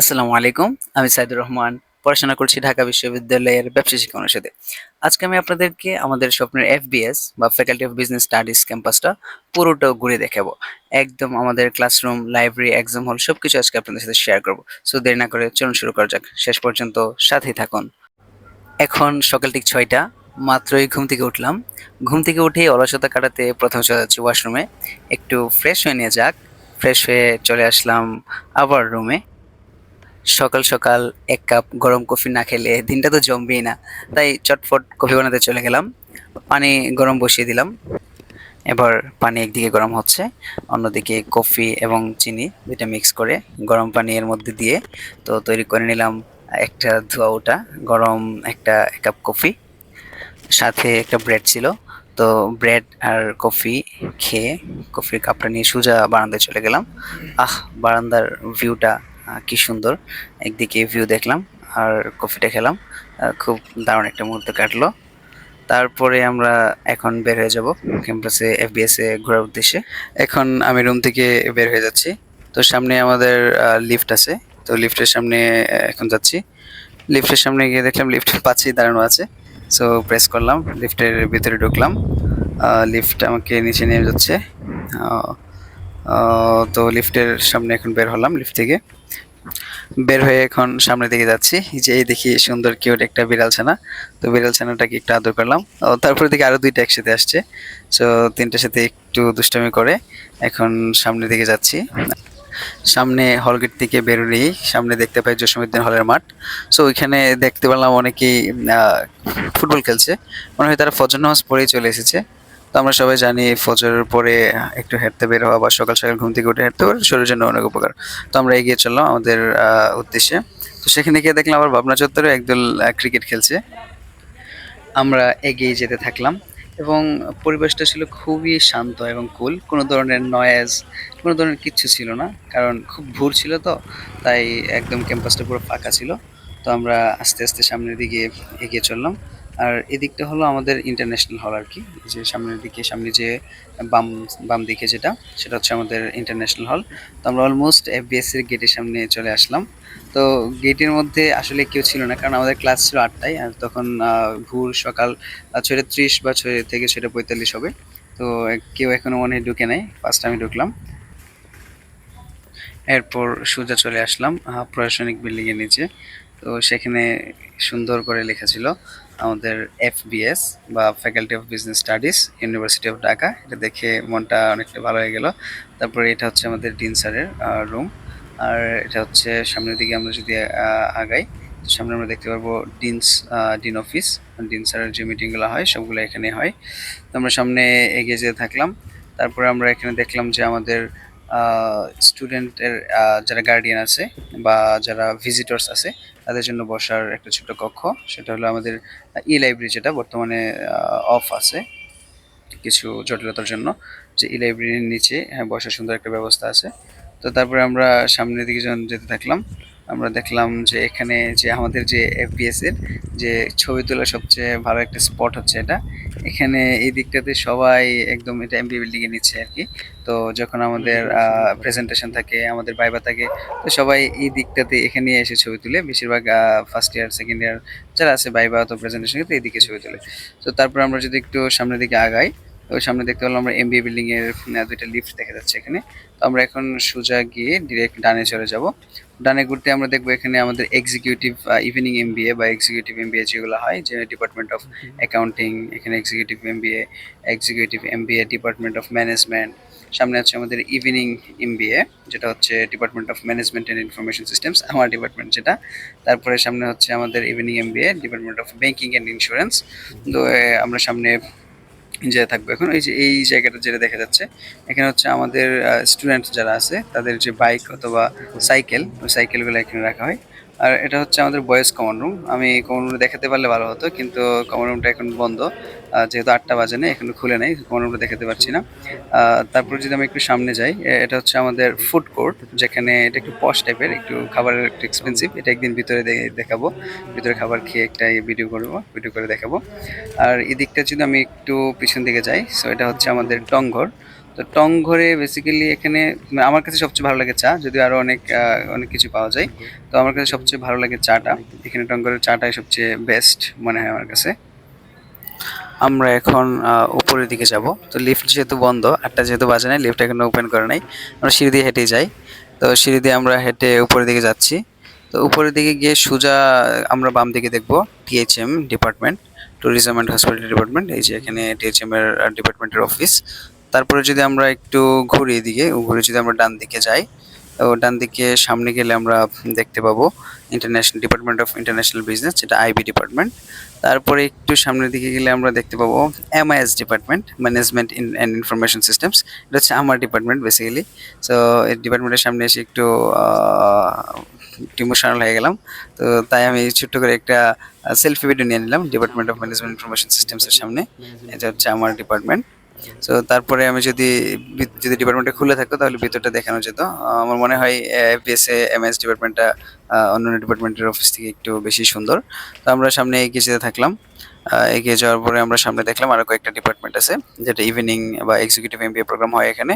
আসসালামু আলাইকুম। আমি সাইদুর রহমান। পড়াশোনা করছি ঢাকা বিশ্ববিদ্যালয়ের ব্যবসায় শিক্ষা অনুষদে। আজকে আমি আপনাদেরকে আমাদের স্বপ্নের এফবিএস বা ফ্যাকাল্টি অফ বিজনেস স্টাডিজ ক্যাম্পাসটা পুরোটা ঘুরে দেখাবো। একদম আমাদের ক্লাসরুম, লাইব্রেরি, এক্সাম হল সবকিছু আজকে আপনাদের সাথে শেয়ার করব। সো দেরি না করে চলুন শুরু করা যাক। শেষ পর্যন্ত সাথেই থাকুন। এখন সকাল ঠিক ৬টা। মাত্রই ঘুম থেকে উঠলাম। ঘুম থেকে উঠেই অলসতা কাটাতে ১ম চলে যাচ্ছি ওয়াশরুমে। একটু ফ্রেশ হয়ে নেওয়া যাক। ফ্রেশ হয়ে চলে আসলাম আবার রুমে। সকাল সকাল ১ কাপ গরম কফি না খেলে দিনটা তো জমবেই না। তাই চটপট কফি বানাতে চলে গেলাম। পানি গরম বসিয়ে দিলাম। এবার পানি একদিকে গরম হচ্ছে, অন্যদিকে কফি এবং চিনি ২ টা মিক্স করে গরম পানি এর মধ্যে দিয়ে তৈরি করে নিলাম একটা ধোঁয়া ওঠা গরম ১ কাপ কফি। সাথে একটা ব্রেড ছিল। তো ব্রেড আর কফি খেয়ে কফির কাপটা নিয়ে সোজা বারান্দায় চলে গেলাম। বারান্দার ভিউটা কি সুন্দর! একদিকে ভিউ দেখলাম আর কফিটা খেলাম। খুব দারুণ একটা মুহূর্ত কাটলো। তারপরে আমরা এখন বের হয়ে যাব ক্যাম্পাসে এফবিএস এ ঘোরার উদ্দেশ্যে। এখন আমি রুম থেকে বের হয়ে যাচ্ছি। তো সামনে আমাদের লিফট আছে। তো লিফটের সামনে এখন যাচ্ছি। লিফটের সামনে গিয়ে দেখলাম লিফট পাশেই দাঁড়ানো আছে। সো প্রেস করলাম, লিফটের ভিতরে ঢুকলাম। লিফট আমাকে নিচে নিয়ে যাচ্ছে। আহ, তো লিফটের সামনে এখন বের হলাম লিফট থেকে। বের হয়ে এখন সামনের দিকে যাচ্ছি। যে এই দেখি সুন্দর কিউট একটা বিড়াল ছানা। তো বিড়াল ছানাটাকে একটু আদর করলাম। তারপরে দেখি আরো ২ টা একসাথে আসছে। সো ৩ টার সাথে একটু দুষ্টামি করে এখন সামনের দিকে যাচ্ছি। সামনে হলগেট থেকে বেরোলেই সামনে দেখতে পাই জসীমউদ্দিন হলের মাঠ। সো ওইখানে দেখতে পেলাম অনেকেই ফুটবল খেলছে। মনে হয় তারা ফজর নামাজ পড়েই চলে এসেছে। তো আমরা সবাই জানি ফজরের পরে একটু হাঁটতে বের হওয়া বা সকাল সকাল ঘুম থেকে উঠে হাঁটতে পারে শরীরের জন্য অনেক উপকার। তো আমরা এগিয়ে চললাম আমাদের উদ্দেশ্যে। তো সেখানে গিয়ে দেখলাম আবার ভাবনা চত্বরে একদল ক্রিকেট খেলছে। আমরা এগিয়ে যেতে থাকলাম এবং পরিবেশটা ছিল খুবই শান্ত এবং কুল। কোনো ধরনের নয়েজ, কোনো ধরনের কিচ্ছু ছিল না। কারণ খুব ভোর ছিল তো, তাই একদম ক্যাম্পাসটা পুরো ফাঁকা ছিল। তো আমরা আস্তে, আস্তে সামনের দিকে এগিয়ে চললাম। আর এদিকটা হলো আমাদের ইন্টারন্যাশনাল হল আরকি। যে সামনের দিকে সামনে যে বাম বাম দিকে যেটা, সেটা হচ্ছে আমাদের ইন্টারন্যাশনাল হল। তো আমরা অলমোস্ট এফবিএস এর গেটের সামনে চলে আসলাম। তো গেটের মধ্যে আসলে কেউ ছিল না, কারণ আমাদের ক্লাস ছিল ৮টায় আর তখন ভোর সকাল ৬টা ৩০ বা ৬ থেকে ৬টা ৪৫ হবে। তো কেউ এখনো মনে হয় ঢুকে নাই। ফার্স্ট আমি ঢুকলাম। এরপর সোজা চলে আসলাম প্রশাসনিক বিল্ডিং এর নিচে। তো সেখানে সুন্দর করে লেখা ছিল আমাদের এফবিএস বা faculty of business studies, university of Dhaka. এটা দেখে মনটা অনেকটা ভালো হয়ে গেল। তারপরে এটা হচ্ছে আমাদের ডিন স্যারের রুম। আর এটা হচ্ছে সামনের দিকে আমরা যদি আগাই, তো সামনে আমরা দেখতে পারবো ডিন অফিস। ডিন স্যারের যে মিটিংগুলো হয় সবগুলো এখানে হয়। তো আমরা সামনে এগিয়ে যেতে থাকলাম। তারপরে আমরা এখানে দেখলাম যে আমাদের স্টুডেন্টের যারা গার্ডিয়ান আছে বা যারা ভিজিটর্স আছে তাদের জন্য বসার একটা ছোট্ট কক্ষ। সেটা হলো আমাদের ই-লাইব্রেরি, যেটা বর্তমানে অফ আছে কিছু জটিলতার জন্য। যে ই-লাইব্রেরির নিচে বসার সুন্দর একটা ব্যবস্থা আছে। তো তারপরে আমরা সামনের দিকে যখন যেতে থাকলাম, আমরা দেখলাম যে এখানে যে আমাদের যে এফবিএস এর যে ছবি তোলার সবচেয়ে ভালো একটা স্পট হচ্ছে এটা। এখানে এই দিকটাতে সবাই একদম এটা এমবি বিল্ডিং এর নিচে আরকি। তো যখন আমাদের প্রেজেন্টেশন থাকে, আমাদের ভাইবা থাকে, তো সবাই এই দিকটাতে এখানে এসে ছবি তুলে। বেশিরভাগ ফার্স্ট ইয়ার, সেকেন্ড ইয়ার যারা আছে ভাইবা অথবা প্রেজেন্টেশন তো এইদিকে ছবি তোলে। তো তারপর আমরা যদি একটু সামনের দিকে আগাই, ওই সামনে দেখতে পেলাম আমরা এমবিএ বিল্ডিং এর ২টা লিফট দেখা যাচ্ছে এখানে। তো আমরা এখন সোজা গিয়ে ডিরেক্ট ডানে চলে যাব। ডানে ঘুরতে আমরা দেখবো এখানে আমাদের এক্সিকিউটিভ ইভিনিং এমবিএ বা এক্সিকিউটিভ এমবিএ যেগুলো হয়, যে ডিপার্টমেন্ট অফ অ্যাকাউন্টিং, এখানে executive MBA, executive MBA, department of management. সামনে হচ্ছে আমাদের ইভিনিং এমবিএ, যেটা হচ্ছে department of management and information systems, আমার ডিপার্টমেন্ট যেটা। তারপরে সামনে হচ্ছে আমাদের evening MBA, department of banking and insurance. তো আমরা সামনে যে থাকবো এখন এই যে এই জায়গাটা যেটা দেখা যাচ্ছে, এখানে হচ্ছে আমাদের স্টুডেন্ট যারা আছে তাদের যে বাইক অথবা সাইকেল, ওই সাইকেলগুলো এখানে রাখা হয়। আর এটা হচ্ছে আমাদের বয়েজ কমন রুম। আমি কমন রুমটা দেখাতে পারলে ভালো হতো, কিন্তু কমন রুমটা এখন বন্ধ। যেহেতু ৮টা বাজে না, এখনো খুলে নাই, কমন রুমটা দেখাতে পারছি না। তারপর যদি আমি একটু সামনে যাই, এটা হচ্ছে আমাদের ফুড কোর্ট, যেখানে এটা একটু পশ টাইপের, একটু খাবারের একটু এক্সপেন্সিভ। এটা একদিন ভিতরে দেখাবো, ভিতরে খাবার খেয়ে একটা ভিডিও করবো, ভিডিও করে দেখাবো। আর এদিকটা যদি আমি একটু পিছন দিকে যাই, সো এটা হচ্ছে আমাদের টংঘর। তো টং ঘরে বেসিক্যালি এখানে আমার কাছে সবচেয়ে ভালো লাগে চা, যদিও আরো অনেক অনেক কিছু পাওয়া যায়। তো আমার কাছে সবচেয়ে ভালো লাগে চাটা। এখানে টং ঘরের চাটাই সবচেয়ে বেস্ট মনে হয় আমার কাছে। আমরা এখন উপরের দিকে যাব। তো লিফট যেহেতু বন্ধ, 8টা যেহেতু বাজে নাই, লিফট এখনো ওপেন করে নাই। আমরা সিঁড়ি দিয়ে হেঁটেই যাই। তো সিঁড়ি দিয়ে আমরা হেঁটে উপরের দিকে যাচ্ছি। তো উপরের দিকে গিয়ে সোজা আমরা বাম দিকে দেখব THM department, tourism and hospitality department. এই যে এখানে টিএইচএম এর ডিপার্টমেন্টের অফিস। তারপরে যদি আমরা একটু ঘুরি এদিকে, ঘুরে যদি আমরা ডান দিকে যাই, তো ডান দিকে সামনে গেলে আমরা দেখতে পাবো international department of international business, যেটা আইবি ডিপার্টমেন্ট। তারপরে একটু সামনের দিকে গেলে আমরা দেখতে পাবো MIS department, management and information systems. এটা হচ্ছে আমার ডিপার্টমেন্ট বেসিক্যালি। সো এই ডিপার্টমেন্টের সামনে এসে একটু ইমোশনাল হয়ে গেলাম। তো তাই আমি ছোট্ট করে একটা সেলফি ভিডিও নিয়ে নিলাম ডিপার্টমেন্ট অফ ম্যানেজমেন্ট ইনফরমেশন সিস্টেমসের সামনে। এটা হচ্ছে আমার ডিপার্টমেন্ট। সো তারপরে আমি যদি ডিপার্টমেন্টটা খুলে থাকতো তাহলে ভিতরটা দেখানো যেত। আমার মনে হয় এফবিএসএ এমএস ডিপার্টমেন্টটা অন্যান্য ডিপার্টমেন্টের অফিস থেকে একটু বেশি সুন্দর। তো আমরা সামনে এগিয়ে যেতে থাকলাম। এগিয়ে যাওয়ার পরে আমরা সামনে দেখলাম আরো কয়েকটা ডিপার্টমেন্ট আছে, যেটা ইভিনিং বা এক্সিকিউটিভ এমবিএ প্রোগ্রাম হয় এখানে।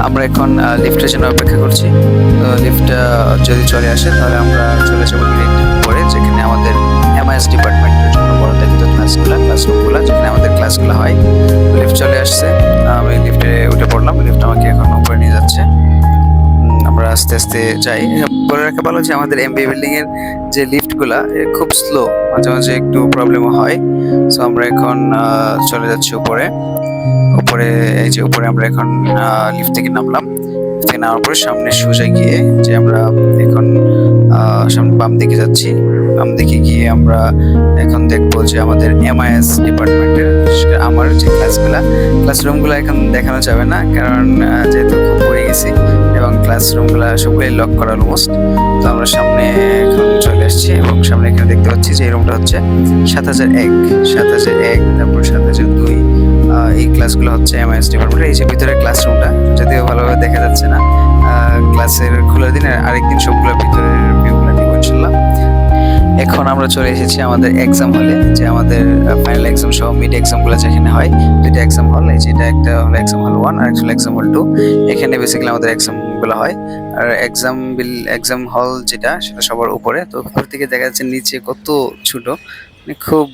আমরা এখন লিফটের জন্য অপেক্ষা করছি। তো লিফটটা যদি চলে আসে তাহলে আমরা চলে যাবো ডিরেক্ট উপরে, যেখানে আমাদের এমআইএস ডিপার্টমেন্টের জন্য পরিচালিত ক্লাসরুমগুলো, যেখানে আমাদের ক্লাসগুলো হয়। লিফট চলে আসছে, আমি লিফটে উঠে পড়লাম। লিফট আমাকে এখন উপরে নিয়ে যাচ্ছে। আমরা আস্তে আস্তে যাই। বলে রাখা ভালো যে আমাদের এমবিএ বিল্ডিং এর যে লিফটগুলা খুব স্লো, মাঝে মাঝে একটু প্রবলেমও হয়। সো আমরা এখন চলে যাচ্ছি উপরে। এই যে উপরে আমরা এখন লিফট থেকে নামলাম। থেকে নামার পরে সামনে সোজা গিয়ে যে আমরা এখন সামনে বাম দিকে যাচ্ছি। বাম দিকে গিয়ে আমরা এখন দেখবো যে আমাদের এমআইএস ডিপার্টমেন্টের আমার যে ক্লাসরুমগুলো এখন দেখানো যাবে না, কারণ যেহেতু খুব পড়ে গেছি এবং ক্লাসরুমগুলো সবগুলোই লক করা অলমোস্ট। তো আমরা সামনে এখন চলে আসছি এবং সামনে এখানে দেখতে পাচ্ছি যে এই রুমটা হচ্ছে 7001, তারপর 7002। এই ক্লাসগুলো হচ্ছে এমআইএস ডিপার্টমেন্টের। এই যে ভিতরে ক্লাসরুমটা, যদিও ভালোভাবে দেখা যাচ্ছে না, ক্লাসের খোলার দিন আরেকদিন সবগুলো ভিতরের ভিউগুলো নিব ইনশাল্লাহ। এখন আমরা চলে এসেছি আমাদের এক্সাম হলে, যে আমাদের ফাইনাল এক্সাম সহ মিড এক্সামগুলো যেখানে হয়। দুইটা এক্সাম হল, এই যেটা একটা হলো এক্সাম হল 1 আর একটা হলো এক্সাম হল 2। এখানে বেসিক্যালি আমাদের এক্সামগুলো হয়। আর এক্সাম হল যেটা, সেটা সবার উপরে। তো উপর থেকে দেখা যাচ্ছে নিচে কত ছোট, খুব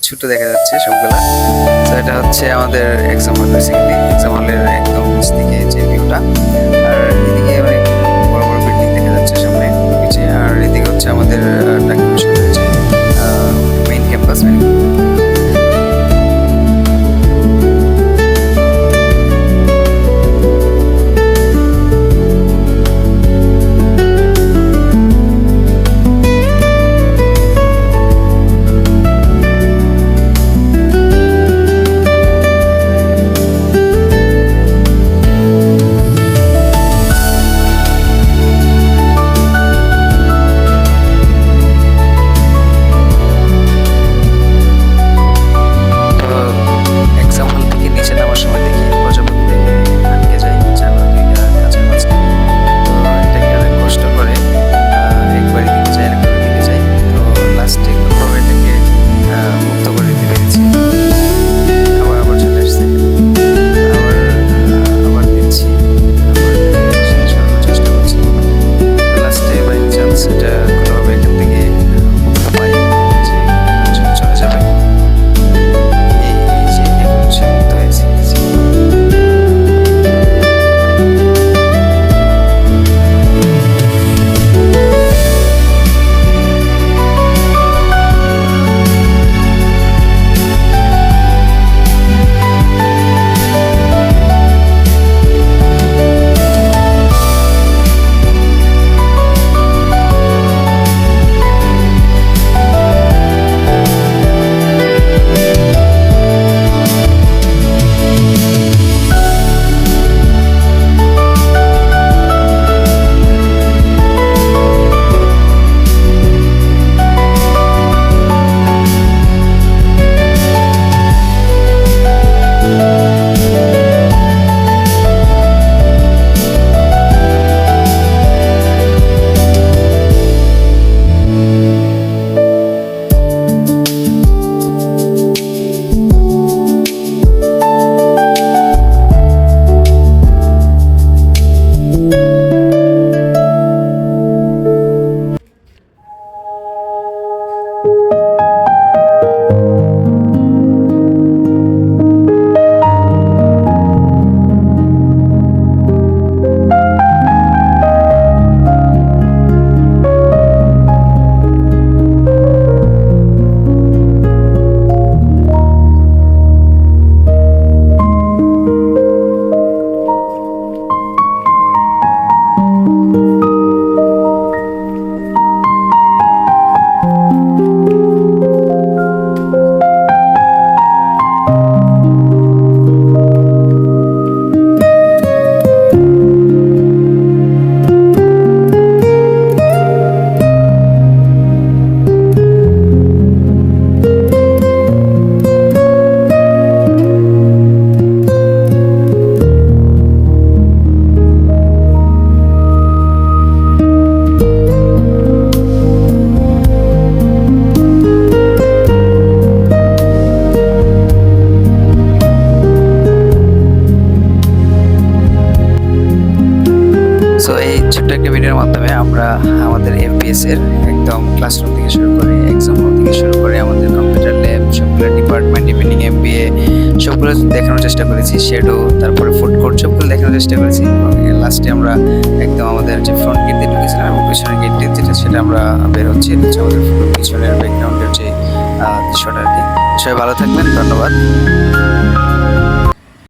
ছোট দেখা যাচ্ছে সবগুলা। তো এটা হচ্ছে আমাদের এক্সাম হল, বেসিক্যালি এক্সাম হলের একদম নিচ থেকে যে ভিউটা। আর এদিকে অনেক বড় বড় বিল্ডিং দেখা যাচ্ছে সামনে নিচে। আর এদিকে হচ্ছে আমাদের ঢাকা বিশ্ববিদ্যালয়ের মেইন ক্যাম্পাস। সো এই ছোট্ট একটা ভিডিওর মাধ্যমে আমরা আমাদের এফবিএস এর একদম ক্লাসরুম থেকে শুরু করে এক্সাম হল থেকে শুরু করে আমাদের কম্পিউটার ল্যাব সবগুলো ডিপার্টমেন্ট ইভিনিং এমবিএ সবগুলো দেখানোর চেষ্টা করেছি, শেডো, তারপরে ফুড কোর্ট সবগুলো দেখানোর চেষ্টা করেছি এবং লাস্টে আমরা একদম আমাদের যে ফ্রন্ট গেট দিয়ে ঢুকেছিলাম এবং পিছনের গেট দিয়ে যেটা সেটা আমরা বের হচ্ছি, এটা হচ্ছে আমাদের পিছনের ব্যাকগ্রাউন্ডের যে দৃশ্যটা আর কি। সবাই ভালো থাকবেন, ধন্যবাদ।